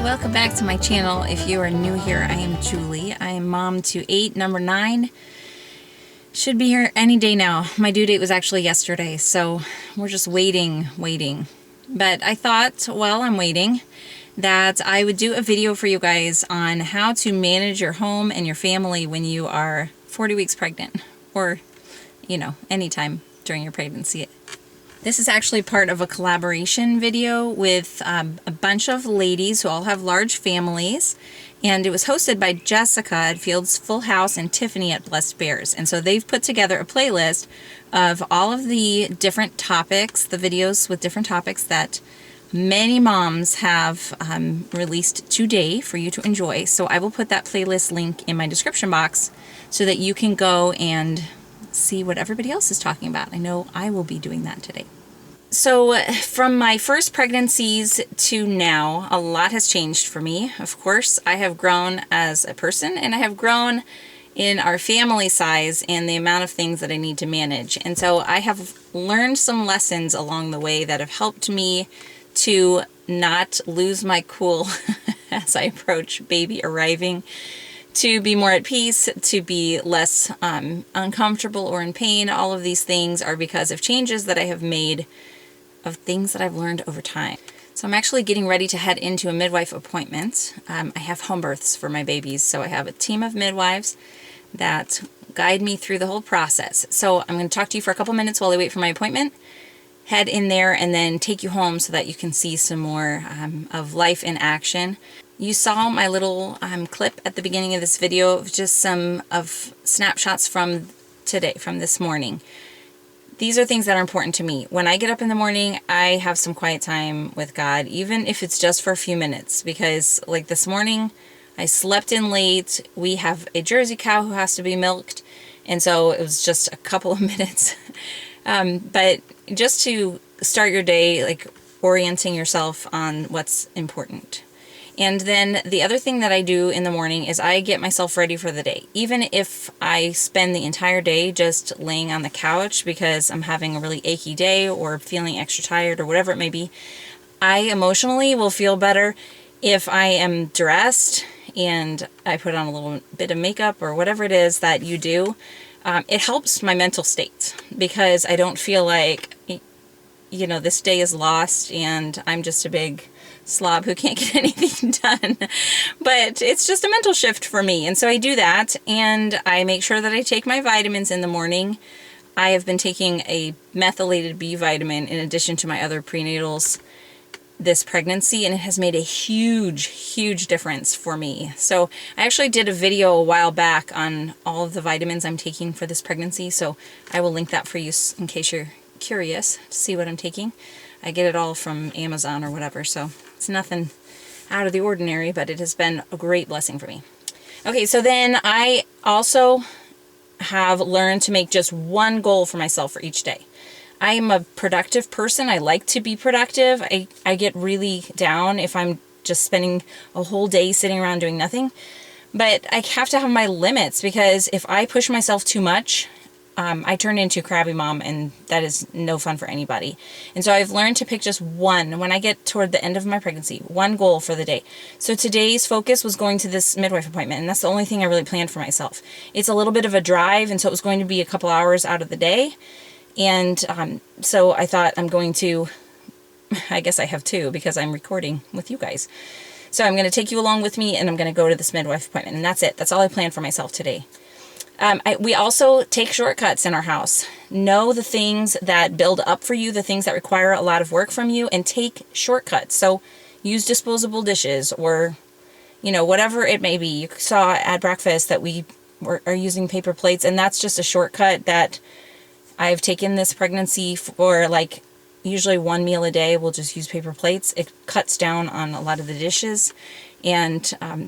Welcome back to my channel. If you are new here, I am Julie. I am mom to 8, number 9. Should be here any day now. My due date was actually yesterday, so we're just waiting. But I thought, while I'm waiting, that I would do a video for you guys on how to manage your home and your family when you are 40 weeks pregnant, or, you know, anytime during your pregnancy. This is actually part of a collaboration video with a bunch of ladies who all have large families, and it was hosted by Jessica at Fields Full House and Tiffany at Blessed Bears. And so they've put together a playlist of all of the different topics, the videos with different topics that many moms have released today for you to enjoy. So I will put that playlist link in my description box so that you can go and see what everybody else is talking about. I know I will be doing that today. So from my first pregnancies to now, a lot has changed for me. Of course, I have grown as a person, and I have grown in our family size and the amount of things that I need to manage. And so I have learned some lessons along the way that have helped me to not lose my cool as I approach baby arriving, to be more at peace, to be less uncomfortable or in pain. All of these things are because of changes that I have made, of things that I've learned over time. So I'm actually getting ready to head into a midwife appointment. I have home births for my babies, so I have a team of midwives that guide me through the whole process. So I'm going to talk to you for a couple minutes while I wait for my appointment, head in there, and then take you home so that you can see some more of life in action. You saw my little clip at the beginning of this video of just some of snapshots from today, from this morning. These are things that are important to me. When I get up in the morning, I have some quiet time with God, even if it's just for a few minutes, because like this morning, I slept in late. We have a Jersey cow who has to be milked, and so it was just a couple of minutes. But just to start your day, like orienting yourself on what's important. And then the other thing that I do in the morning is I get myself ready for the day. Even if I spend the entire day just laying on the couch because I'm having a really achy day or feeling extra tired or whatever it may be, I emotionally will feel better if I am dressed and I put on a little bit of makeup or whatever it is that you do. It helps my mental state because I don't feel like, you know, this day is lost and I'm just a big slob who can't get anything done. But it's just a mental shift for me, and so I do that, and I make sure that I take my vitamins in the morning. I have been taking a methylated B vitamin in addition to my other prenatals this pregnancy, and it has made a huge difference for me. So I actually did a video a while back on all of the vitamins I'm taking for this pregnancy, so I will link that for you in case you're curious to see what I'm taking. I get it all from Amazon or whatever, so it's nothing out of the ordinary, but it has been a great blessing for me. Okay, so then I also have learned to make just one goal for myself for each day. I am a productive person. I like to be productive. I get really down if I'm just spending a whole day sitting around doing nothing. But I have to have my limits, because if I push myself too much, I turn into a crabby mom, and that is no fun for anybody. And so I've learned to pick just one, when I get toward the end of my pregnancy, one goal for the day. So today's focus was going to this midwife appointment, and that's the only thing I really planned for myself. It's a little bit of a drive, and so it was going to be a couple hours out of the day. And so I thought I'm going to, I guess I have two because I'm recording with you guys. So I'm going to take you along with me, and I'm going to go to this midwife appointment, and that's it. That's all I planned for myself today. We also take shortcuts in our house. Know the things that build up for you, the things that require a lot of work from you, and take shortcuts. So use disposable dishes, or, you know, whatever it may be. You saw at breakfast that we are using paper plates, and that's just a shortcut that I've taken this pregnancy for. Like, usually one meal a day, we'll just use paper plates. It cuts down on a lot of the dishes, and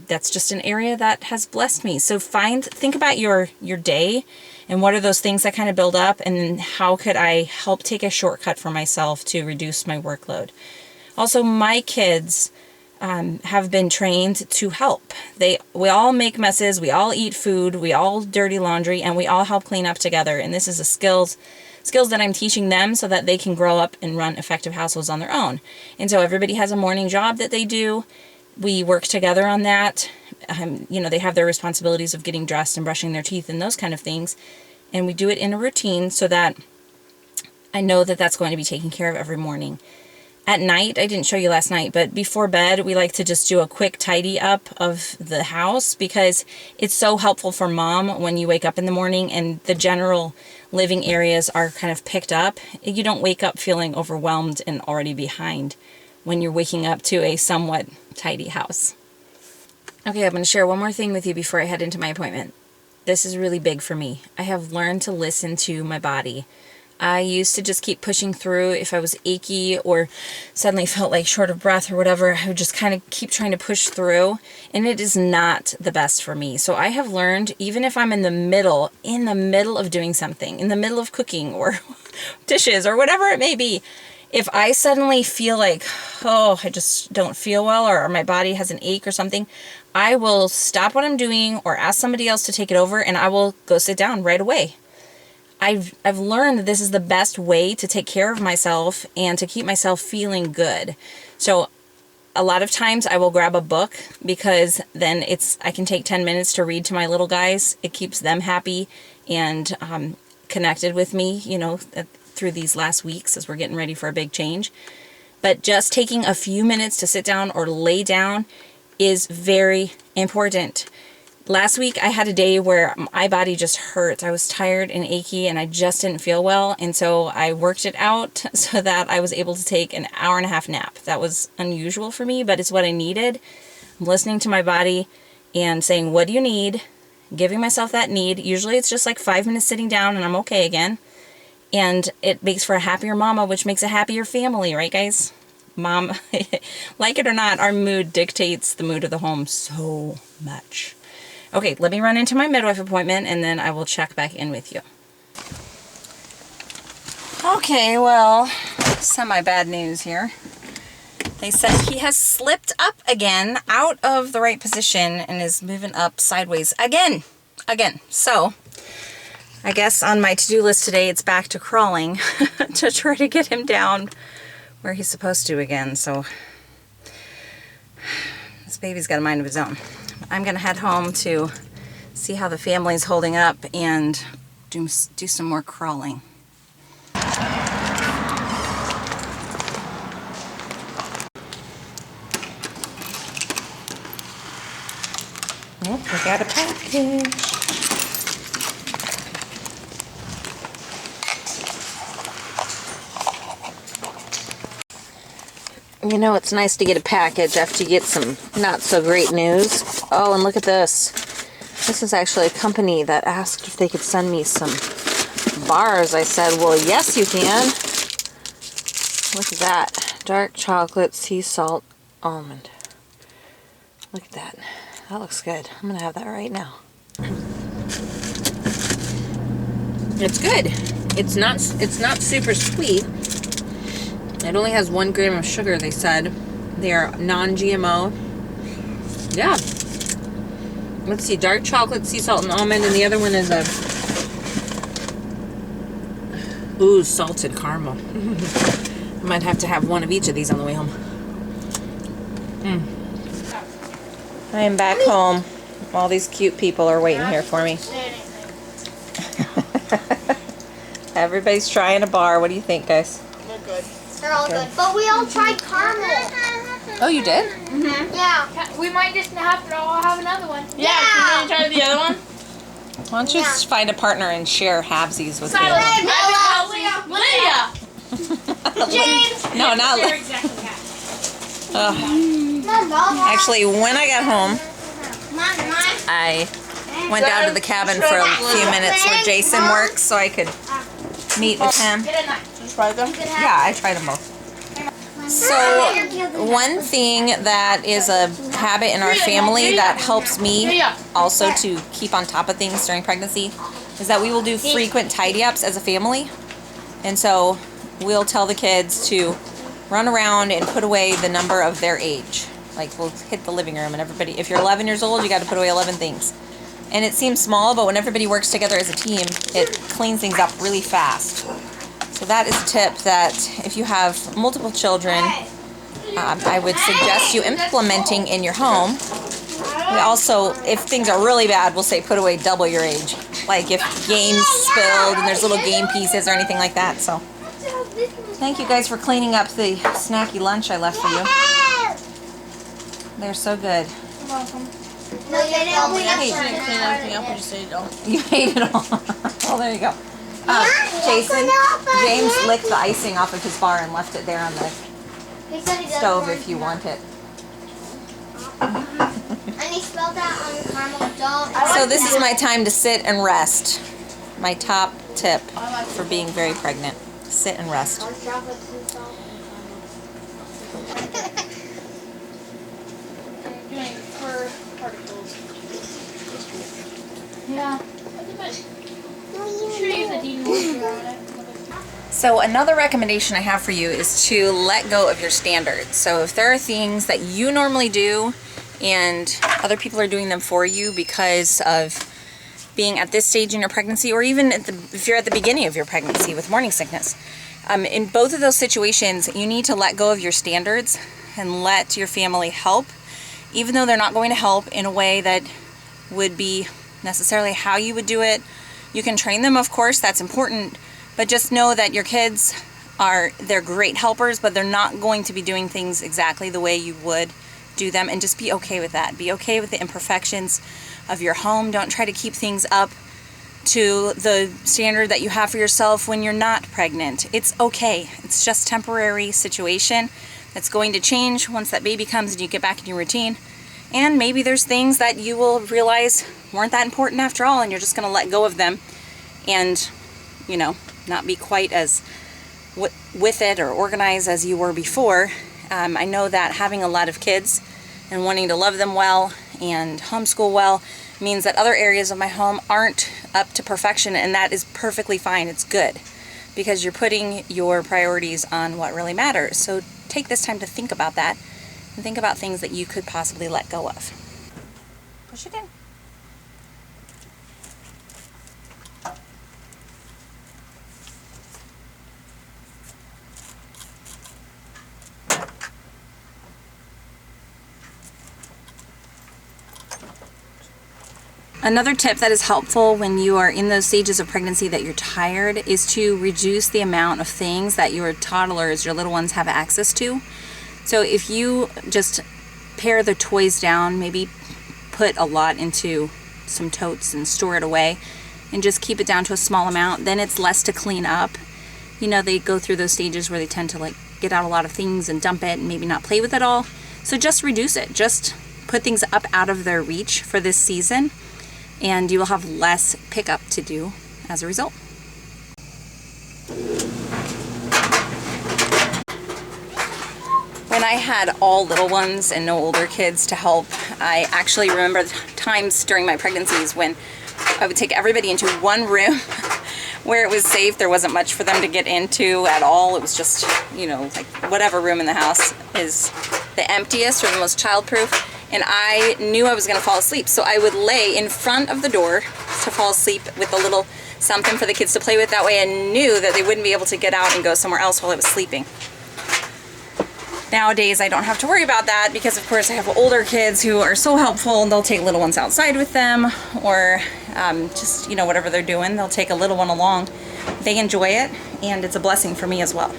that's just an area that has blessed me. So think about your day, and what are those things that kind of build up, and how could I help take a shortcut for myself to reduce my workload. Also, my kids have been trained to help. We all make messes, we all eat food, we all dirty laundry, and we all help clean up together. And this is a skills that I'm teaching them so that they can grow up and run effective households on their own. And so everybody has a morning job that they do. We work together on that. You know, they have their responsibilities of getting dressed and brushing their teeth and those kind of things. And we do it in a routine so that I know that that's going to be taken care of every morning. At night, I didn't show you last night, but before bed, we like to just do a quick tidy up of the house, because it's so helpful for mom when you wake up in the morning and the general living areas are kind of picked up. You don't wake up feeling overwhelmed and already behind when you're waking up to a somewhat tidy house. Okay, I'm going to share one more thing with you before I head into my appointment. This is really big for me. I have learned to listen to my body. I used to just keep pushing through. If I was achy or suddenly felt like short of breath or whatever, I would just kind of keep trying to push through, and it is not the best for me. So I have learned, even if I'm in the middle of doing something, in the middle of cooking or dishes or whatever it may be, if I suddenly feel like, oh, I just don't feel well, or my body has an ache or something, I will stop what I'm doing or ask somebody else to take it over, and I will go sit down right away. I've learned that this is the best way to take care of myself and to keep myself feeling good. So a lot of times I will grab a book, because then I can take 10 minutes to read to my little guys. It keeps them happy and connected with me, you know, through these last weeks as we're getting ready for a big change. But just taking a few minutes to sit down or lay down is very important. Last week, I had a day where my body just hurt. I was tired and achy, and I just didn't feel well. And so I worked it out so that I was able to take an hour-and-a-half nap. That was unusual for me, but it's what I needed. I'm listening to my body and saying, what do you need? Giving myself that need. Usually it's just like 5 minutes sitting down and I'm okay again. And it makes for a happier mama, which makes a happier family, right, guys? Mom, like it or not, our mood dictates the mood of the home so much. Okay, let me run into my midwife appointment, and then I will check back in with you. Okay, well, semi-bad news here. They said he has slipped up again out of the right position and is moving up sideways again. So, I guess on my to-do list today, it's back to crawling to try to get him down where he's supposed to again. So, this baby's got a mind of his own. I'm going to head home to see how the family's holding up and do some more crawling. Oh, we got a package. You know, it's nice to get a package after you get some not so great news. Oh, and look at this. This is actually a company that asked if they could send me some bars. I said, well, yes, you can. Look at that. Dark chocolate, sea salt, almond. Look at that. That looks good. I'm going to have that right now. It's good. It's not super sweet. It only has 1 gram of sugar, they said. They are non-GMO. Yeah. Let's see. Dark chocolate, sea salt, and almond. And the other one is salted caramel. I might have to have one of each of these on the way home. I am back home. All these cute people are waiting here for me. Everybody's trying a bar. What do you think, guys? They're good. They're all good. But we all tried caramel. Oh, you did? Mm-hmm. Yeah. We might just have to all have another one. Yeah. Can you try the other one? Why don't you just find a partner and share halvesies with Silas. you? Lydia. James. No, not They're Lydia. exactly half. Actually, when I got home, I went down to the cabin for a few minutes where Jason works so I could meet with him. Get a knife. Just try them. Yeah, I tried them both. So, one thing that is a habit in our family that helps me also to keep on top of things during pregnancy is that we will do frequent tidy-ups as a family. And so, we'll tell the kids to run around and put away the number of their age. Like, we'll hit the living room and everybody, if you're 11 years old, you got to put away 11 things. And it seems small, but when everybody works together as a team, it cleans things up really fast. So that is a tip that if you have multiple children, I would suggest you implementing in your home. We also, if things are really bad, we'll say put away double your age. Like if games spilled and there's little game pieces or anything like that. So thank you guys for cleaning up the snacky lunch I left for you. They're so good. You're welcome. No, you didn't You didn't clean everything up, you just ate it all. You ate it all. Oh, there you go. Jason, James licked the icing off of his bar and left it there on the stove if you want it. And he spelled that on the caramel doll. So this is my time to sit and rest. My top tip for being very pregnant. Sit and rest. Doing fur particles. Yeah. Should use a demoisturizer on it. So another recommendation I have for you is to let go of your standards. So if there are things that you normally do and other people are doing them for you because of being at this stage in your pregnancy, or even if you're at the beginning of your pregnancy with morning sickness, in both of those situations, you need to let go of your standards and let your family help, even though they're not going to help in a way that would be necessarily how you would do it. You can train them, of course, that's important, but just know that your kids they're great helpers, but they're not going to be doing things exactly the way you would do them, and just be okay with that. Be okay with the imperfections of your home. Don't try to keep things up to the standard that you have for yourself when you're not pregnant. It's okay. It's just a temporary situation that's going to change once that baby comes and you get back in your routine. And maybe there's things that you will realize weren't that important after all, and you're just going to let go of them and, you know, not be quite as with it or organized as you were before. I know that having a lot of kids and wanting to love them well and homeschool well means that other areas of my home aren't up to perfection, and that is perfectly fine. It's good because you're putting your priorities on what really matters. So take this time to think about that and think about things that you could possibly let go of. Push it in. Another tip that is helpful when you are in those stages of pregnancy that you're tired is to reduce the amount of things that your toddlers, your little ones, have access to. So if you just pare the toys down, maybe put a lot into some totes and store it away and just keep it down to a small amount, then it's less to clean up. You know, they go through those stages where they tend to like get out a lot of things and dump it and maybe not play with it all. So just reduce it. Just put things up out of their reach for this season, and you will have less pickup to do as a result. When I had all little ones and no older kids to help, I actually remember times during my pregnancies when I would take everybody into one room where it was safe. There wasn't much for them to get into at all. It was just, you know, like whatever room in the house is the emptiest or the most childproof. And I knew I was going to fall asleep, so I would lay in front of the door to fall asleep with a little something for the kids to play with. That way I knew that they wouldn't be able to get out and go somewhere else while I was sleeping. Nowadays I don't have to worry about that because of course I have older kids who are so helpful, and they'll take little ones outside with them, or just, you know, whatever they're doing, they'll take a little one along. they enjoy it, and it's a blessing for me as well.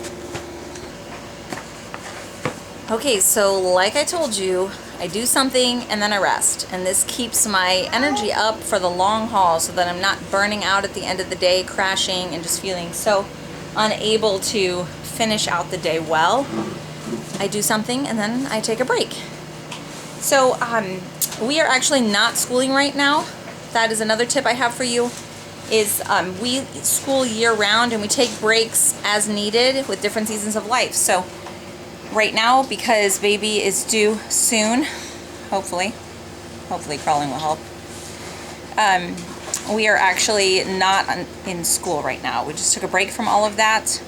Okay, so like I told you, I do something and then I rest, and this keeps my energy up for the long haul so that I'm not burning out at the end of the day, crashing and just feeling so unable to finish out the day well. I do something and then I take a break. So we are actually not schooling right now. That is another tip I have for you, is we school year round and we take breaks as needed with different seasons of life. So right now, because baby is due soon, hopefully crawling will help, we are actually not in school right now. We just took a break from all of that.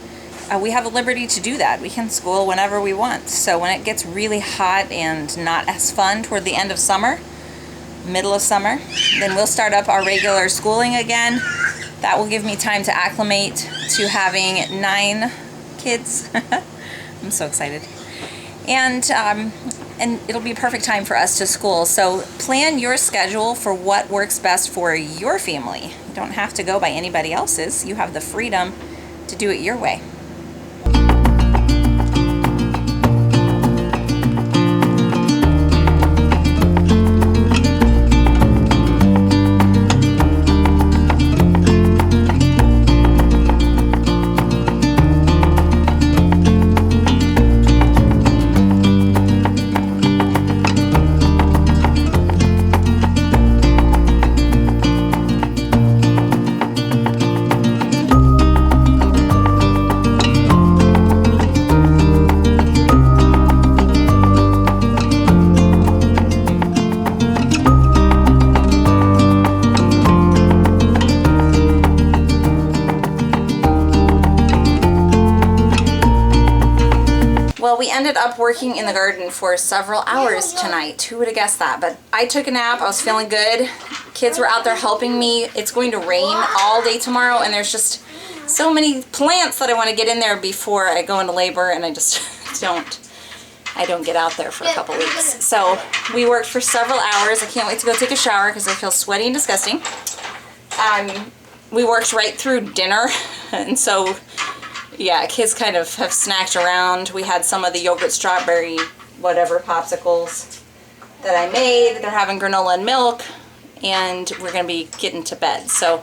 We have the liberty to do that. We can school whenever we want. So when it gets really hot and not as fun toward the end of summer, middle of summer, then we'll start up our regular schooling again. That will give me time to acclimate to having 9 kids. I'm so excited. And it'll be a perfect time for us to school. So plan your schedule for what works best for your family. You don't have to go by anybody else's. You have the freedom to do it your way. Well, we ended up working in the garden for several hours tonight. Who would have guessed that? But I took a nap. I was feeling good. Kids were out there helping me. It's going to rain all day tomorrow, and there's just so many plants that I want to get in there before I go into labor, and I just don't get out there for a couple weeks. So we worked for several hours. I can't wait to go take a shower because I feel sweaty and disgusting. We worked right through dinner, and so yeah, kids kind of have snacked around. We had some of the yogurt, strawberry, whatever popsicles that I made. They're having granola and milk, and we're going to be getting to bed. So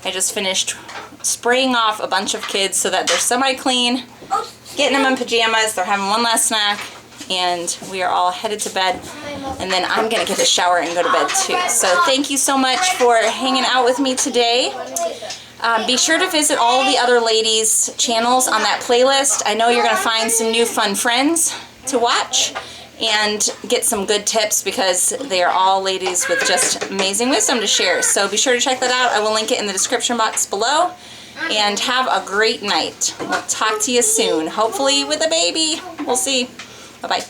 I just finished spraying off a bunch of kids so that they're semi-clean, getting them in pajamas. They're having one last snack, and we are all headed to bed. And then I'm going to get a shower and go to bed too. So thank you so much for hanging out with me today. Be sure to visit all the other ladies' channels on that playlist. I know you're going to find some new fun friends to watch and get some good tips because they are all ladies with just amazing wisdom to share. So be sure to check that out. I will link it in the description box below. And have a great night. We'll talk to you soon. Hopefully with a baby. We'll see. Bye-bye.